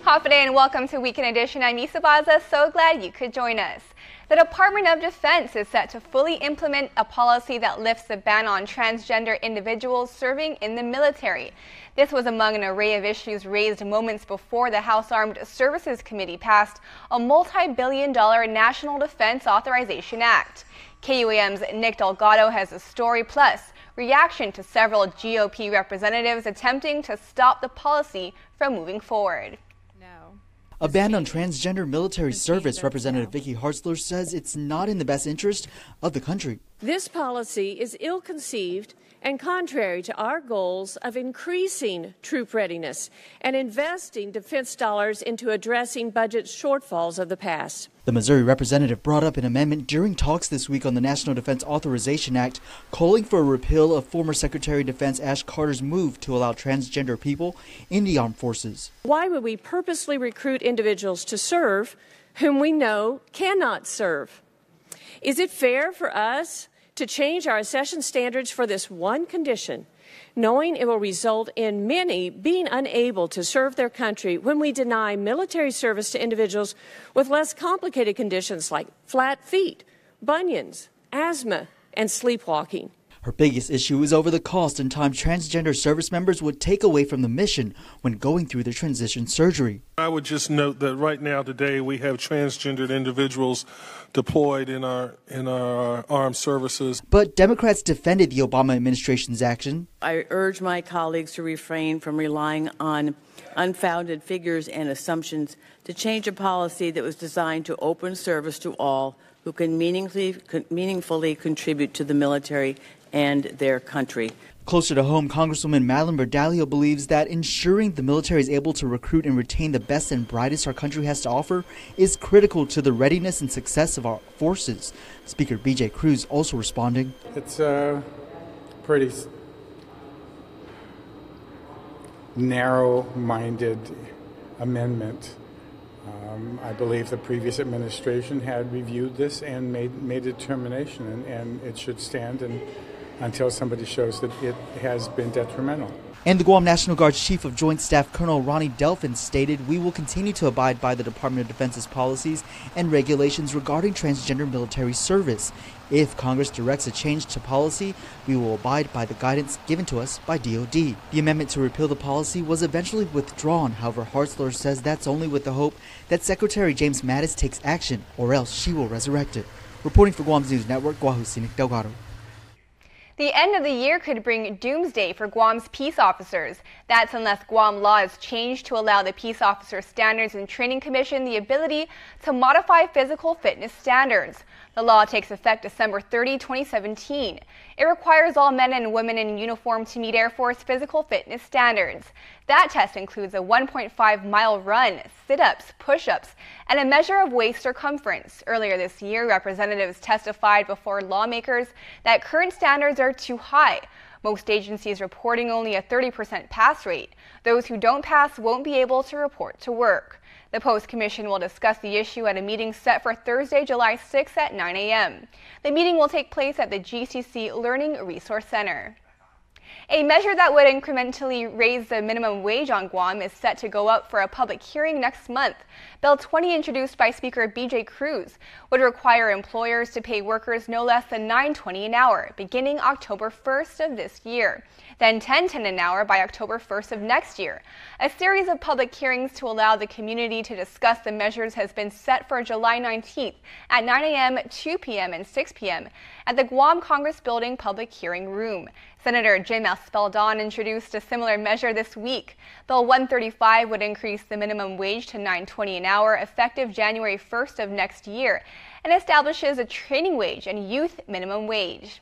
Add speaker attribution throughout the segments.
Speaker 1: Hafa day and welcome to Weekend Edition. I'm Isa Baza. So glad you could join us. The Department of Defense is set to fully implement a policy that lifts the ban on transgender individuals serving in the military. This was among an array of issues raised moments before the House Armed Services Committee passed a multi-billion-dollar National Defense Authorization Act. KUAM's Nick Delgado has a story, plus reaction to several GOP representatives attempting to stop the policy from moving forward.
Speaker 2: A ban on transgender military service, Representative Vicky Hartzler says it's not in the best interest of the country.
Speaker 3: This policy is ill-conceived and contrary to our goals of increasing troop readiness and investing defense dollars into addressing budget shortfalls of the past.
Speaker 2: The Missouri representative brought up an amendment during talks this week on the National Defense Authorization Act, calling for a repeal of former Secretary of Defense Ash Carter's move to allow transgender people in the armed forces.
Speaker 3: Why would we purposely recruit individuals to serve whom we know cannot serve? Is it fair for us to change our accession standards for this one condition, knowing it will result in many being unable to serve their country when we deny military service to individuals with less complicated conditions like flat feet, bunions, asthma, and sleepwalking?
Speaker 2: Her biggest issue is over the cost and time transgender service members would take away from the mission when going through their transition surgery.
Speaker 4: I would just note that right now today we have transgendered individuals deployed in our armed services.
Speaker 2: But Democrats defended the Obama administration's action.
Speaker 5: I urge my colleagues to refrain from relying on unfounded figures and assumptions to change a policy that was designed to open service to all who can meaningfully contribute to the military and their country.
Speaker 2: Closer to home, Congresswoman Madeline Berdalio believes that ensuring the military is able to recruit and retain the best and brightest our country has to offer is critical to the readiness and success of our forces. Speaker B.J. Cruz also responding.
Speaker 6: It's a pretty narrow-minded amendment. I believe the previous administration had reviewed this and made a determination, and it should stand until somebody shows that it has been detrimental.
Speaker 2: And the Guam National Guard's Chief of Joint Staff Colonel Ronnie Delphin stated, "We will continue to abide by the Department of Defense's policies and regulations regarding transgender military service. If Congress directs a change to policy, we will abide by the guidance given to us by DOD." The amendment to repeal the policy was eventually withdrawn. However, Hartzler says that's only with the hope that Secretary James Mattis takes action, or else she will resurrect it. Reporting for Guam's News Network, Guahu's Nick Delgado.
Speaker 1: The end of the year could bring doomsday for Guam's peace officers. That's unless Guam law is changed to allow the Peace Officer Standards and Training Commission the ability to modify physical fitness standards. The law takes effect December 30, 2017. It requires all men and women in uniform to meet Air Force physical fitness standards. That test includes a 1.5-mile run, sit-ups, push-ups, and a measure of waist circumference. Earlier this year, representatives testified before lawmakers that current standards are too high. Most agencies reporting only a 30% pass rate. Those who don't pass won't be able to report to work. The Post Commission will discuss the issue at a meeting set for Thursday, July 6 at 9 a.m. The meeting will take place at the GCC Learning Resource Center. A measure that would incrementally raise the minimum wage on Guam is set to go up for a public hearing next month. Bill 20, introduced by Speaker B.J. Cruz, would require employers to pay workers no less than $9.20 an hour, beginning October 1st of this year, then $10.10 an hour by October 1st of next year. A series of public hearings to allow the community to discuss the measures has been set for July 19th at 9 a.m., 2 p.m., and 6 p.m. at the Guam Congress Building Public Hearing Room. Senator Jim Espeldon introduced a similar measure this week. Bill 135 would increase the minimum wage to $9.20 an hour effective January 1st of next year and establishes a training wage and youth minimum wage.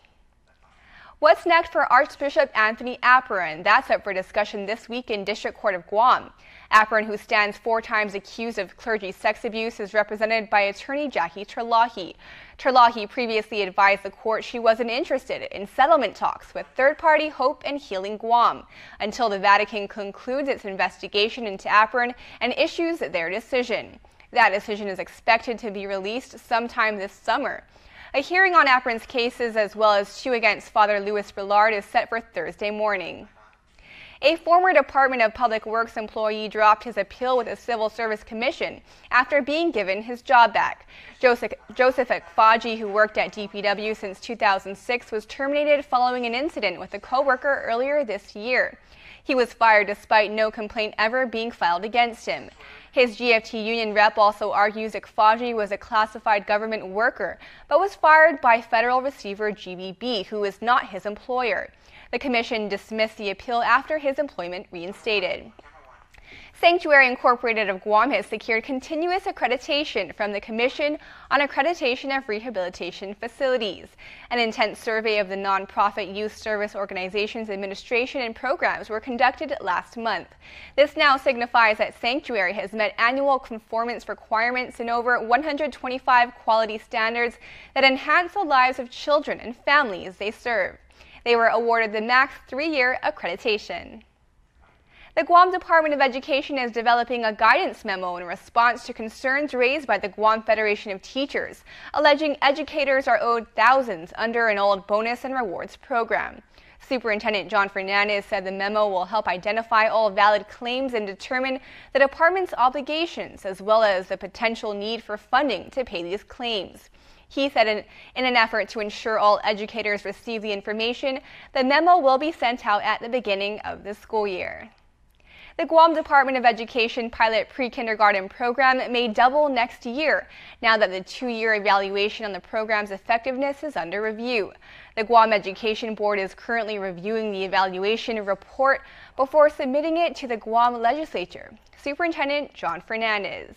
Speaker 1: What's next for Archbishop Anthony Apron? That's up for discussion this week in District Court of Guam. Apron, who stands 4 times accused of clergy sex abuse, is represented by attorney Jackie Terlahi. Terlahi previously advised the court she wasn't interested in settlement talks with third-party Hope and Healing Guam until the Vatican concludes its investigation into Apron and issues their decision. That decision is expected to be released sometime this summer. A hearing on Apron's cases, as well as 2 against Father Louis Billard, is set for Thursday morning. A former Department of Public Works employee dropped his appeal with the Civil Service Commission after being given his job back. Joseph Akfaji, who worked at DPW since 2006, was terminated following an incident with a coworker earlier this year. He was fired despite no complaint ever being filed against him. His GFT union rep also argues Akfaji was a classified government worker, but was fired by federal receiver GBB, who is not his employer. The commission dismissed the appeal after his employment reinstated. Sanctuary Incorporated of Guam has secured continuous accreditation from the Commission on Accreditation of Rehabilitation Facilities. An intense survey of the nonprofit youth service organizations' administration and programs were conducted last month. This now signifies that Sanctuary has met annual conformance requirements in over 125 quality standards that enhance the lives of children and families they serve. They were awarded the max 3-year accreditation. The Guam Department of Education is developing a guidance memo in response to concerns raised by the Guam Federation of Teachers, alleging educators are owed thousands under an old bonus and rewards program. Superintendent John Fernandez said the memo will help identify all valid claims and determine the department's obligations, as well as the potential need for funding to pay these claims. He said in an effort to ensure all educators receive the information, the memo will be sent out at the beginning of the school year. The Guam Department of Education pilot pre-kindergarten program may double next year, now that the 2-year evaluation on the program's effectiveness is under review. The Guam Education Board is currently reviewing the evaluation report before submitting it to the Guam legislature. Superintendent John Fernandez.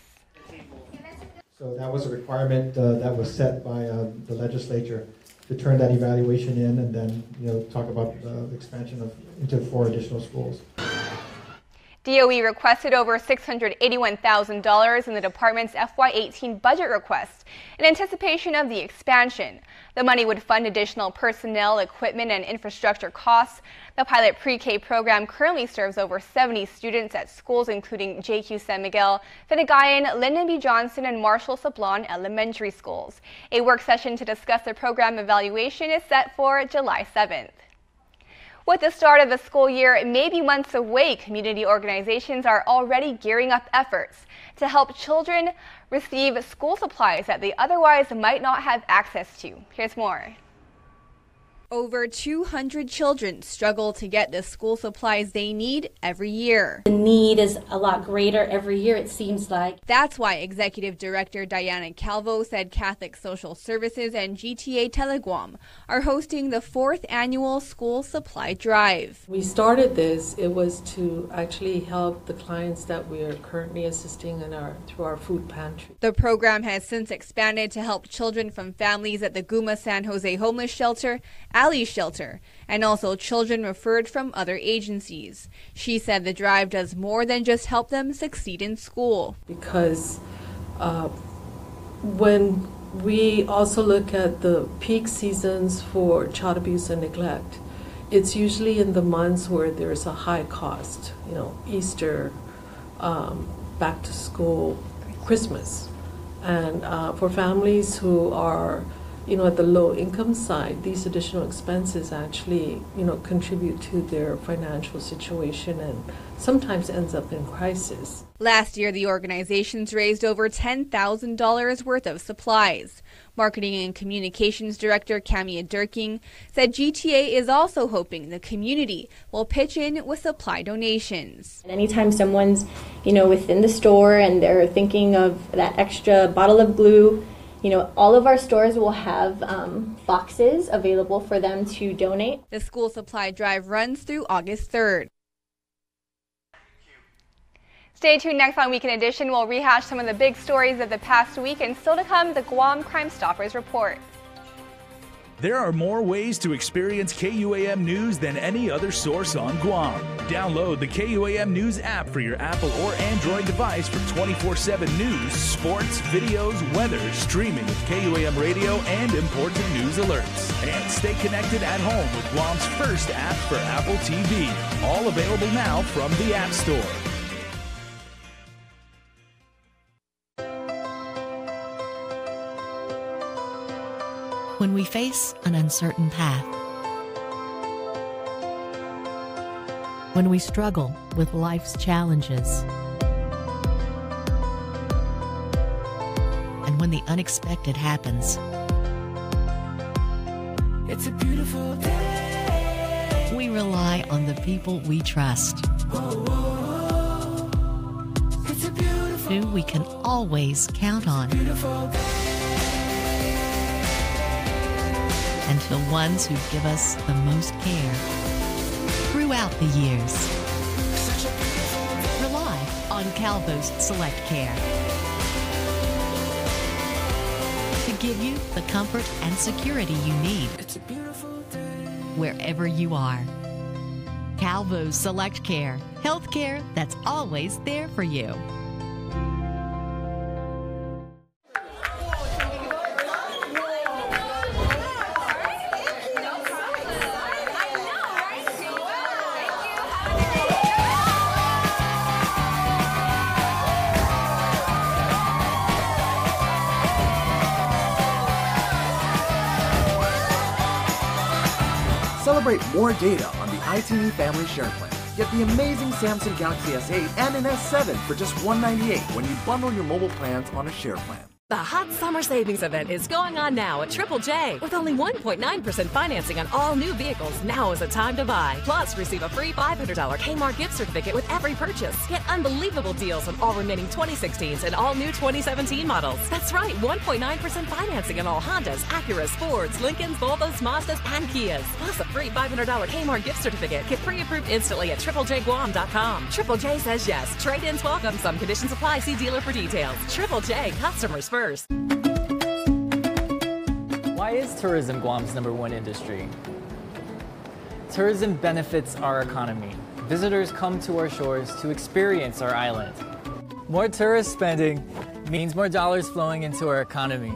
Speaker 7: So that was a requirement that was set by the legislature to turn that evaluation in, and then talk about the expansion into 4 additional schools.
Speaker 1: DOE requested over $681,000 in the department's FY18 budget request in anticipation of the expansion. The money would fund additional personnel, equipment, and infrastructure costs. The pilot pre-K program currently serves over 70 students at schools including JQ San Miguel, Finagayan, Lyndon B. Johnson, and Marshall Sablan elementary schools. A work session to discuss the program evaluation is set for July 7th. With the start of the school year maybe months away, community organizations are already gearing up efforts to help children receive school supplies that they otherwise might not have access to. Here's more. Over 200 children struggle to get the school supplies they need every year.
Speaker 8: The need is a lot greater every year, it seems like.
Speaker 1: That's why Executive Director Diana Calvo said Catholic Social Services and GTA Teleguam are hosting the 4th annual school supply drive.
Speaker 9: We started this, it was to actually help the clients that we are currently assisting through our food pantry.
Speaker 1: The program has since expanded to help children from families at the Guma San Jose Homeless Shelter, Alley Shelter, and also children referred from other agencies. She said the drive does more than just help them succeed in school.
Speaker 9: Because when we also look at the peak seasons for child abuse and neglect, it's usually in the months where there's a high cost, Easter, back to school, Christmas. And for families who are at the low income side, these additional expenses actually, contribute to their financial situation and sometimes ends up in crisis.
Speaker 1: Last year, the organizations raised over $10,000 worth of supplies. Marketing and Communications Director Camia Durking said GTA is also hoping the community will pitch in with supply donations.
Speaker 8: Anytime someone's, within the store and they're thinking of that extra bottle of glue, all of our stores will have boxes available for them to donate.
Speaker 1: The school supply drive runs through August 3rd. Stay tuned. Next on Weekend Edition, we'll rehash some of the big stories of the past week, and still to come, the Guam Crime Stoppers report.
Speaker 10: There are more ways to experience KUAM News than any other source on Guam. Download the KUAM News app for your Apple or Android device for 24/7 news, sports, videos, weather, streaming with KUAM radio, and important news alerts. And stay connected at home with Guam's first app for Apple TV. All available now from the App Store.
Speaker 11: When we face an uncertain path, when we struggle with life's challenges, and when the unexpected happens.
Speaker 12: It's a beautiful day.
Speaker 11: We rely on the people we trust,
Speaker 12: It's a beautiful,
Speaker 11: who we can always count on,
Speaker 12: beautiful day.
Speaker 11: and to the ones who give us the most care throughout the years. Rely on Calvo's Select Care to give you the comfort and security you need
Speaker 12: It's a beautiful day.
Speaker 11: wherever you are. Calvo's Select Care, health care that's always there for you.
Speaker 13: Celebrate more data on the iTV Family Share Plan. Get the amazing Samsung Galaxy S8 and an S7 for just $198 when you bundle your mobile plans on a share plan.
Speaker 14: The hot summer savings event is going on now at Triple J. With only 1.9% financing on all new vehicles, now is the time to buy. Plus, receive a free $500 Kmart gift certificate with every purchase. Get unbelievable deals on all remaining 2016s and all new 2017 models. That's right, 1.9% financing on all Hondas, Acuras, Fords, Lincolns, Volvos, Mazdas, and Kias. Plus a free $500 Kmart gift certificate. Get pre-approved instantly at TripleJGuam.com. Triple J says yes. Trade-ins welcome. Some conditions apply. See dealer for details. Triple J, customers first.
Speaker 15: Why is tourism Guam's #1 industry? Tourism benefits our economy. Visitors come to our shores to experience our island. More tourist spending means more dollars flowing into our economy.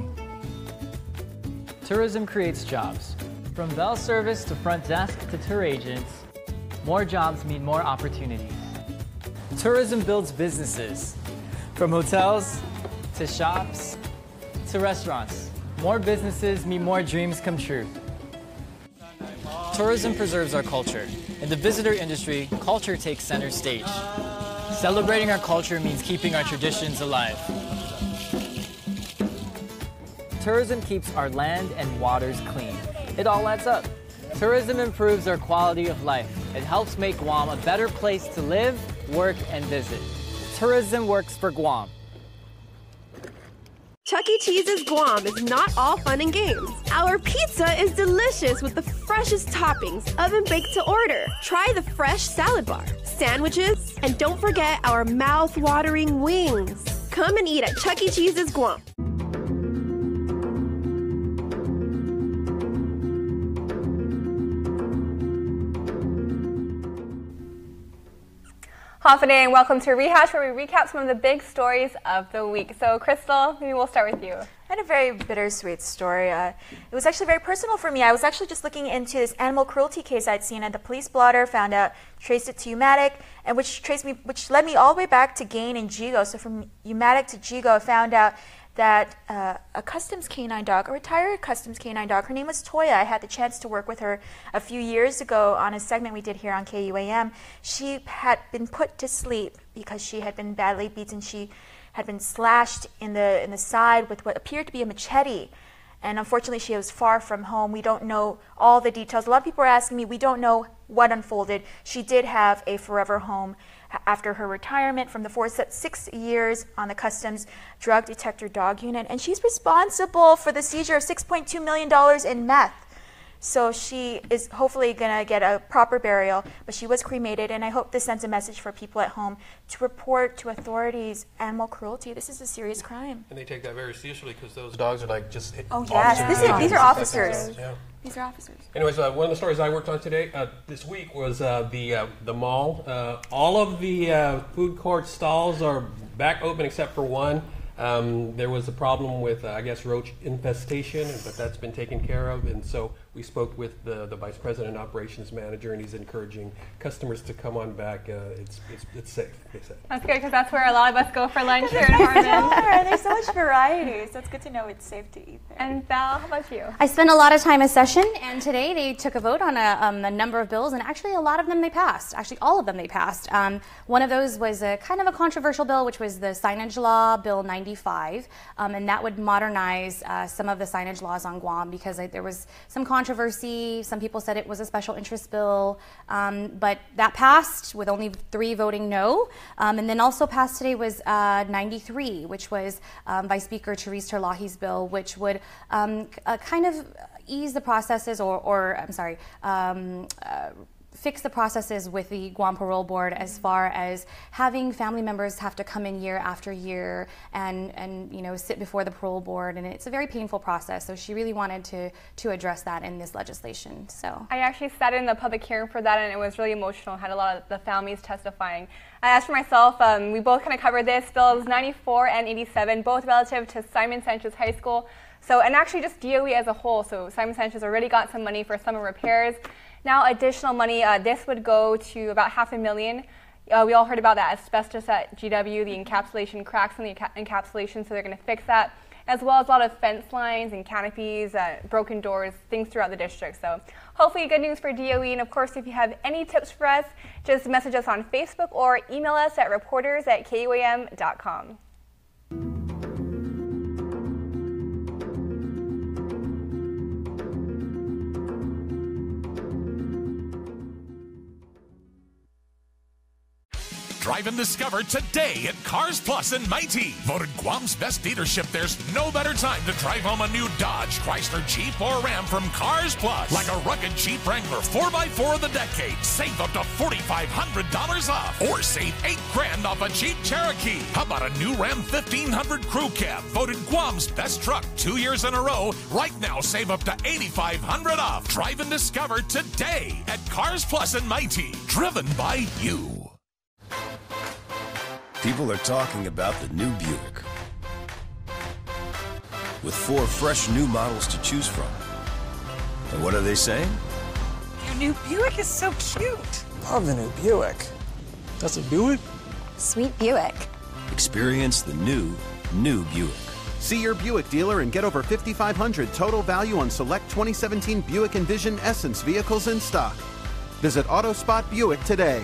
Speaker 15: Tourism creates jobs. From bell service to front desk to tour agents, more jobs mean more opportunities. Tourism builds businesses. From hotels to shops to restaurants. More businesses mean more dreams come true. Tourism preserves our culture. In the visitor industry, culture takes center stage. Celebrating our culture means keeping our traditions alive. Tourism keeps our land and waters clean. It all adds up. Tourism improves our quality of life. It helps make Guam a better place to live, work, and visit. Tourism works for Guam.
Speaker 16: Chuck E. Cheese's Guam is not all fun and games. Our pizza is delicious with the freshest toppings, oven-baked to order. Try the fresh salad bar, sandwiches, and don't forget our mouth-watering wings. Come and eat at Chuck E. Cheese's Guam.
Speaker 1: Hafide, and welcome to Rehash, where we recap some of the big stories of the week. So, Crystal, maybe we'll start with you.
Speaker 17: I had a very bittersweet story. It was actually very personal for me. I was actually just looking into this animal cruelty case I'd seen, and the police blotter found out, traced it to UMATIC, and which led me all the way back to Gain and Jigo. So from UMATIC to Jigo, I found out that a customs canine dog, a retired customs canine dog, her name was Toya. I had the chance to work with her a few years ago on a segment we did here on KUAM. She had been put to sleep because she had been badly beaten. She had been slashed in the side with what appeared to be a machete. And unfortunately, she was far from home. We don't know all the details. A lot of people are asking me, we don't know what unfolded. She did have a forever home after her retirement from the force, 6 years on the Customs Drug Detector Dog Unit. And she's responsible for the seizure of $6.2 million in meth. So she is hopefully going to get a proper burial, but she was cremated, and I hope this sends a message for people at home to report to authorities animal cruelty. This is a serious crime.
Speaker 18: And they take that very seriously because those dogs are like just
Speaker 17: oh yes, these are officers.
Speaker 18: Yeah.
Speaker 17: These are officers.
Speaker 18: Anyways, one of the stories I worked on today, this week, was the mall. All of the food court stalls are back open except for one. There was a problem with, I guess, roach infestation, but that's been taken care of. And so We spoke with the Vice President Operations Manager, and he's encouraging customers to come on back. It's safe, they said.
Speaker 1: That's good, because that's where a lot of us go for lunch here in Harmon.
Speaker 17: And there's so much variety, so it's good to know it's safe to eat there.
Speaker 1: And Val, how about you?
Speaker 19: I spent a lot of time in session, and today they took a vote on a number of bills, and actually a lot of them they passed. Actually, all of them they passed. One of those was a kind of a controversial bill, which was the signage law, Bill 95, and that would modernize some of the signage laws on Guam, because there was some controversy. Some people said it was a special interest bill, but that passed with only 3 voting no. And then also passed today was 93, which was Vice Speaker Therese Terlahi's bill, which would kind of ease the processes, fix the processes with the Guam Parole Board as far as having family members have to come in year after year and sit before the parole board, and it's a very painful process. So she really wanted to address that in this legislation. So
Speaker 1: I actually sat in the public hearing for that, and it was really emotional. Had a lot of the families testifying. As for myself, we both kind of covered this. Bills 94 and 87, both relative to Simon Sanchez High School. So, and actually just DOE as a whole. So Simon Sanchez already got some money for summer repairs. Now additional money, this would go to about $500,000. We all heard about that asbestos at GW, the encapsulation cracks in the encapsulation, so they're going to fix that, as well as a lot of fence lines and canopies, broken doors, things throughout the district. So hopefully good news for DOE. And of course, if you have any tips for us, just message us on Facebook or email us at reporters@KUAM.com.
Speaker 20: Drive and discover today at Cars Plus in Mighty. Voted Guam's best dealership, there's no better time to drive home a new Dodge, Chrysler, Jeep, or Ram from Cars Plus. Like a rugged Jeep Wrangler 4x4 of the decade. Save up to $4,500 off. Or save $8,000 off a Jeep Cherokee. How about a new Ram 1500 Crew Cab? Voted Guam's best truck 2 years in a row. Right now, save up to $8,500 off. Drive and discover today at Cars Plus in Mighty. Driven by you.
Speaker 21: People are talking about the new Buick. With 4 fresh new models to choose from. And what are they saying?
Speaker 22: Your new Buick is so cute.
Speaker 23: Love the new Buick. That's a Buick?
Speaker 22: Sweet Buick.
Speaker 21: Experience the new Buick.
Speaker 24: See your Buick dealer and get over $5,500 total value on select 2017 Buick Envision Essence vehicles in stock. Visit AutoSpot Buick today.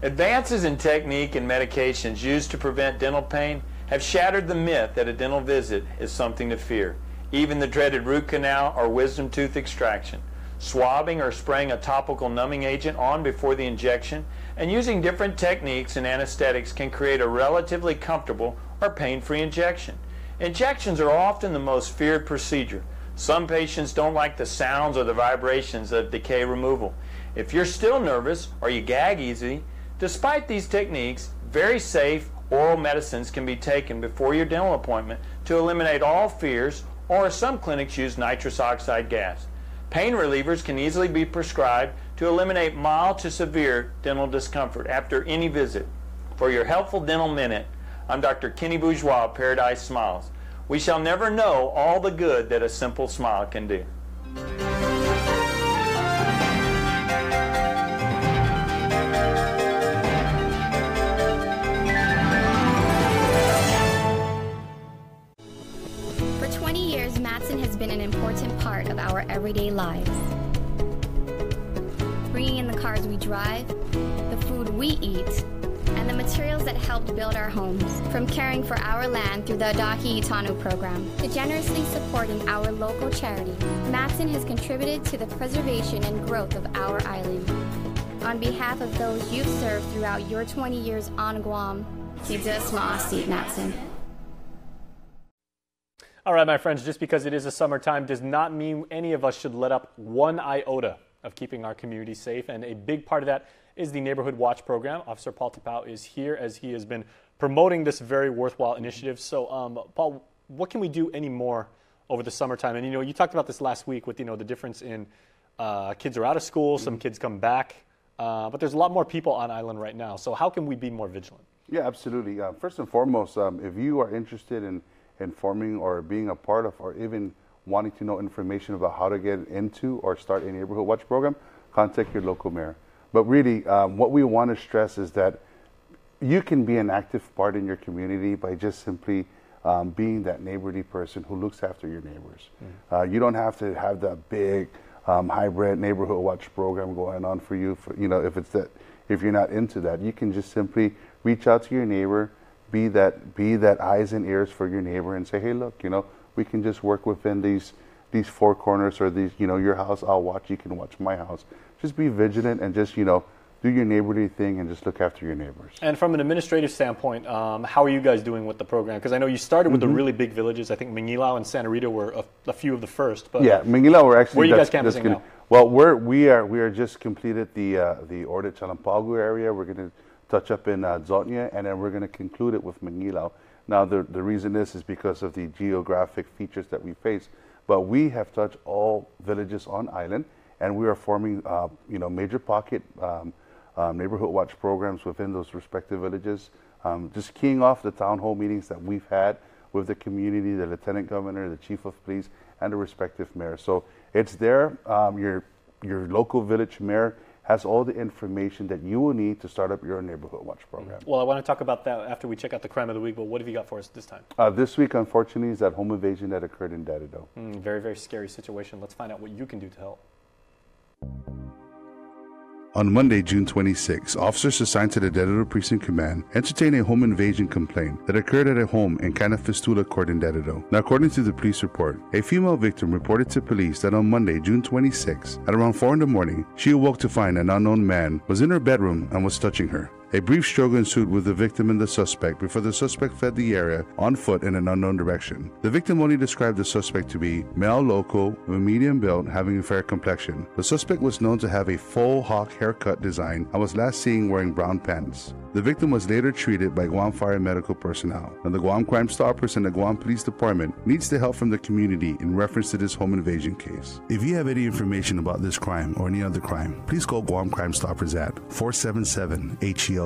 Speaker 25: Advances in technique and medications used to prevent dental pain have shattered the myth that a dental visit is something to fear. Even the dreaded root canal or wisdom tooth extraction. Swabbing or spraying a topical numbing agent on before the injection, and using different techniques and anesthetics can create a relatively comfortable or pain-free injection. Injections are often the most feared procedure. Some patients don't like the sounds or the vibrations of decay removal. If you're still nervous or you gag easily, despite these techniques, very safe oral medicines can be taken before your dental appointment to eliminate all fears, or some clinics use nitrous oxide gas. Pain relievers can easily be prescribed to eliminate mild to severe dental discomfort after any visit. For your Helpful Dental Minute, I'm Dr. Kenny Bourgeois of Paradise Smiles. We shall never know all the good that a simple smile can do.
Speaker 26: Matson has been an important part of our everyday lives. Bringing in the cars we drive, the food we eat, and the materials that helped build our homes. From caring for our land through the Adaki Itanu program to generously supporting our local charities, Matson has contributed to the preservation and growth of our island. On behalf of those you've served throughout your 20 years on Guam, Kidza Smaasi Matson.
Speaker 27: All right, my friends, just because it is a summertime does not mean any of us should let up one iota of keeping our community safe. And a big part of that is the Neighborhood Watch program. Officer Paul Tapao is here as he has been promoting this very worthwhile initiative. So, Paul, what can we do any more over the summertime. And, you talked about this last week with, the difference in kids are out of school, some kids come back, but there's a lot more people on island right now. So how can we be more vigilant?
Speaker 2: Yeah, absolutely. First and foremost, if you are interested in forming or being a part of, or even wanting to know information about how to get into or start a neighborhood watch program, contact your local mayor. But really, what we want to stress is that you can be an active part in your community by just simply being that neighborly person who looks after your neighbors. You don't have to have that big hybrid neighborhood watch program going on for you. If you're not into that, you can just simply reach out to your neighbor, be that eyes and ears for your neighbor, and say, hey, look, we can just work within these four corners, or these, your house, I'll watch, you can watch my house. Just be vigilant and just, do your neighborly thing and just look after your neighbors.
Speaker 27: And from an administrative standpoint, how are you guys doing with the program? Because I know you started with the really big villages. I think Mangilao and Santa Rita were a few of the first. But
Speaker 2: yeah, Mangilao were actually.
Speaker 27: Where are you guys campusing now?
Speaker 2: Well, we are just completed the Ordet Chalampagu area. We're going to touch up in Zotnia, and then we're going to conclude it with Mangilao. Now, the reason is because of the geographic features that we face. But we have touched all villages on island, and we are forming, major pocket neighborhood watch programs within those respective villages. Just keying off the town hall meetings that we've had with the community, the lieutenant governor, the chief of police, and the respective mayors. So it's there. Your local village mayor has all the information that you will need to start up your neighborhood watch program.
Speaker 27: Well, I want to talk about that after we check out the crime of the week, but what have you got for us this time?
Speaker 2: This week, unfortunately, is that home invasion that occurred in Dedido.
Speaker 27: Very, very scary situation. Let's find out what you can do to help.
Speaker 24: On Monday, June 26, officers assigned to the Dedido Precinct Command entertained a home invasion complaint that occurred at a home in Canafistula Court in Dedido. Now, according to the police report, a female victim reported to police that on Monday, June 26, at around 4 in the morning, she awoke to find an unknown man was in her bedroom and was touching her. A brief struggle ensued with the victim and the suspect before the suspect fled the area on foot in an unknown direction. The victim only described the suspect to be male local, with medium build, having a fair complexion. The suspect was known to have a full hawk haircut design and was last seen wearing brown pants. The victim was later treated by Guam Fire medical personnel. And the Guam Crime Stoppers and the Guam Police Department needs the help from the community in reference to this home invasion case. If you have any information about this crime or any other crime, please call Guam Crime Stoppers at 477-HELP.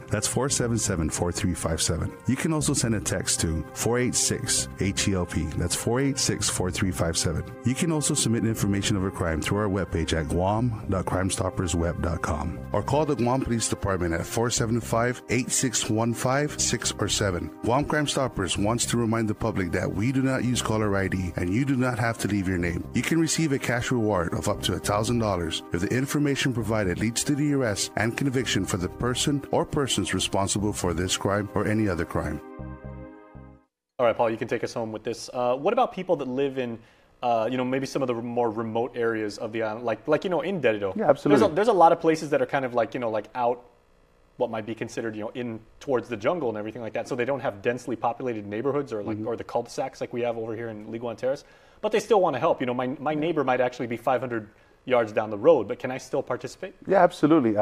Speaker 24: That's 477-4357. You can also send a text to 486-HELP. That's 486-4357. You can also submit information of a crime through our webpage at guam.crimestoppersweb.com or call the Guam Police Department at 475-8615 6 or 7. Guam Crime Stoppers wants to remind the public that we do not use caller ID and you do not have to leave your name. You can receive a cash reward of up to $1,000 if the information provided leads to the arrest and conviction for the person or persons responsible for this crime or any other crime.
Speaker 27: All right, Paul, you can take us home with this. What about people that live in maybe some of the more remote areas of the island, like in Dedido?
Speaker 2: Yeah, absolutely.
Speaker 27: There's a lot of places that are kind of like out, what might be considered, in towards the jungle and everything like that. So they don't have densely populated neighborhoods or or the cul-de-sacs like we have over here in Liguan Terrace. But they still want to help. My neighbor might actually be 500 yards down the road, but can I still participate?
Speaker 2: Yeah, absolutely.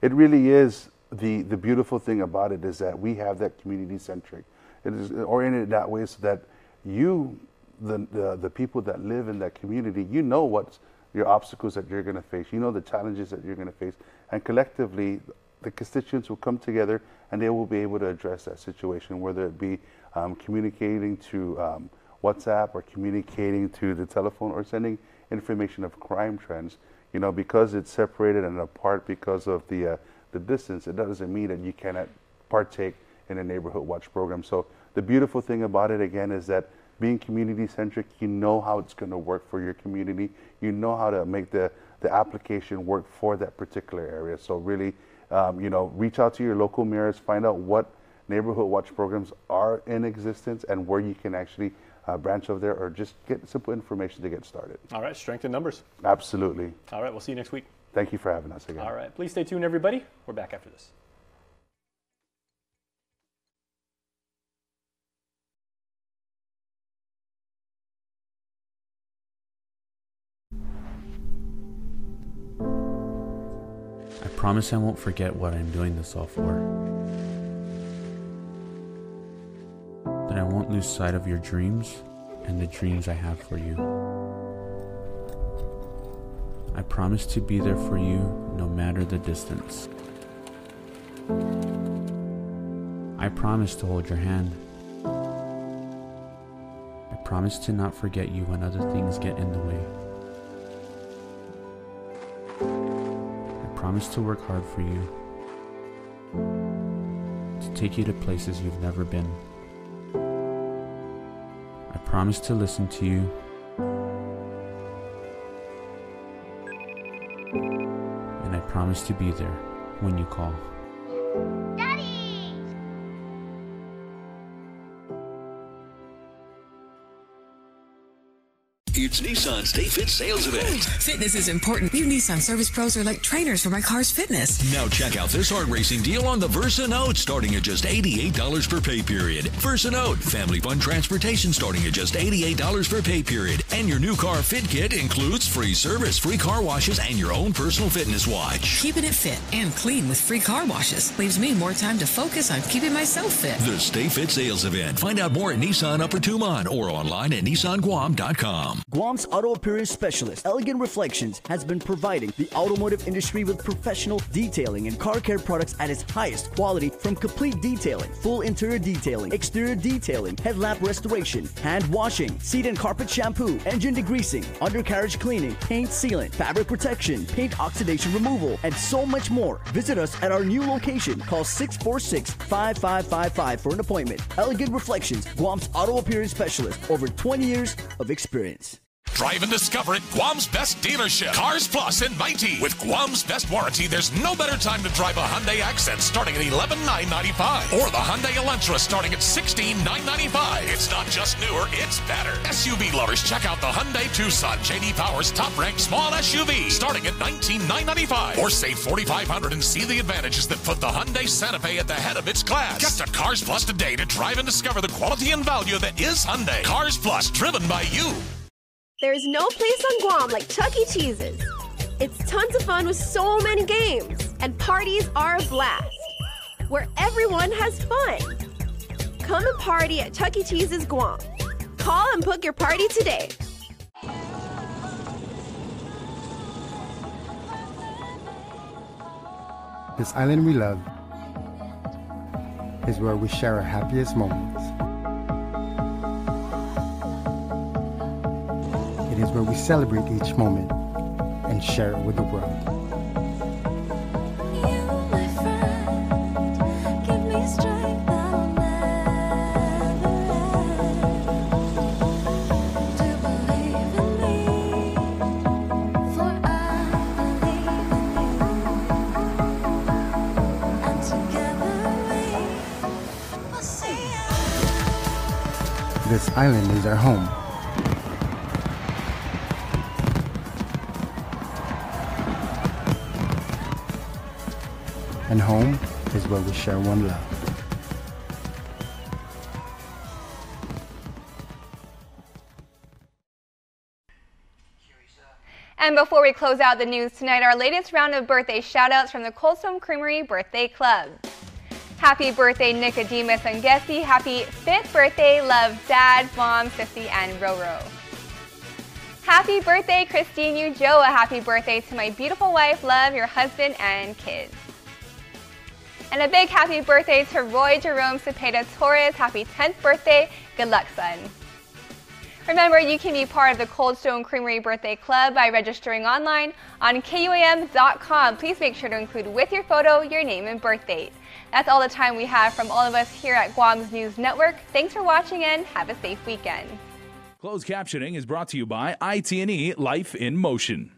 Speaker 2: It really is the beautiful thing about it is that we have that community centric. It is oriented that way so that you, the people that live in that community, what's your obstacles that you're going to face. You know the challenges that you're going to face. And collectively, the constituents will come together and they will be able to address that situation, whether it be communicating to WhatsApp or communicating to the telephone or sending information of crime trends. Because it's separated and apart because of the distance, it doesn't mean that you cannot partake in a neighborhood watch program. So the beautiful thing about it, again, is that being community-centric, you know how it's going to work for your community. You know how to make the application work for that particular area. So really, reach out to your local mayors, find out what neighborhood watch programs are in existence and where you can actually branch over there, or just get simple information to get started.
Speaker 27: All right, strength in numbers.
Speaker 2: Absolutely.
Speaker 27: All right, we'll see you next week.
Speaker 2: Thank you for having us again.
Speaker 27: All right, please stay tuned, everybody. We're back after this.
Speaker 3: I promise I won't forget what I'm doing this all for. That I won't lose sight of your dreams and the dreams I have for you. I promise to be there for you no matter the distance. I promise to hold your hand. I promise to not forget you when other things get in the way. I promise to work hard for you, to take you to places you've never been. I promise to listen to you, and I promise to be there when you call.
Speaker 4: It's Nissan's Stay Fit sales event.
Speaker 22: Fitness is important. You Nissan service pros are like trainers for my car's fitness.
Speaker 4: Now check out this hard racing deal on the Versa Note, starting at just $88 per pay period. Versa Note, family fun transportation starting at just $88 per pay period. And your new car fit kit includes free service, free car washes, and your own personal fitness watch.
Speaker 22: Keeping it fit and clean with free car washes leaves me more time to focus on keeping myself fit.
Speaker 4: The Stay Fit sales event. Find out more at Nissan Upper Tumon or online at NissanGuam.com.
Speaker 5: Guam's auto appearance specialist, Elegant Reflections, has been providing the automotive industry with professional detailing and car care products at its highest quality, from complete detailing, full interior detailing, exterior detailing, headlamp restoration, hand washing, seat and carpet shampoo, engine degreasing, undercarriage cleaning, paint sealant, fabric protection, paint oxidation removal, and so much more. Visit us at our new location. Call 646-5555 for an appointment. Elegant Reflections, Guam's auto appearance specialist, over 20 years of experience.
Speaker 20: Drive and discover at Guam's best dealership, Cars Plus in Mighty. With Guam's best warranty, there's no better time to drive a Hyundai Accent starting at $11,995, or the Hyundai Elantra starting at $16,995. It's not just newer, it's better. SUV lovers, check out the Hyundai Tucson, J.D. Power's top-ranked small SUV, starting at $19,995, or save $4,500 and see the advantages that put the Hyundai Santa Fe at the head of its class. Get to Cars Plus today to drive and discover the quality and value that is Hyundai. Cars Plus, driven by you.
Speaker 16: There's no place on Guam like Chuck E. Cheese's. It's tons of fun with so many games, and parties are a blast, where everyone has fun. Come and party at Chuck E. Cheese's Guam. Call and book your party today.
Speaker 6: This island we love is where we share our happiest moments. It is where we celebrate each moment and share it with the world. This island is our home. And home is where we share one love.
Speaker 1: And before we close out the news tonight, our latest round of birthday shout-outs from the Coldstone Creamery Birthday Club. Happy birthday, Nicodemus and Gessie. Happy 5th birthday, love Dad, Mom, Sissy, and Roro. Happy birthday, Christine Ujoa. Happy birthday to my beautiful wife, love, your husband, and kids. And a big happy birthday to Roy Jerome Cepeda Torres. Happy 10th birthday. Good luck, son. Remember, you can be part of the Coldstone Creamery Birthday Club by registering online on KUAM.com. Please make sure to include with your photo your name and birth date. That's all the time we have from all of us here at Guam's News Network. Thanks for watching and have a safe weekend.
Speaker 7: Closed captioning is brought to you by IT&E Life in Motion.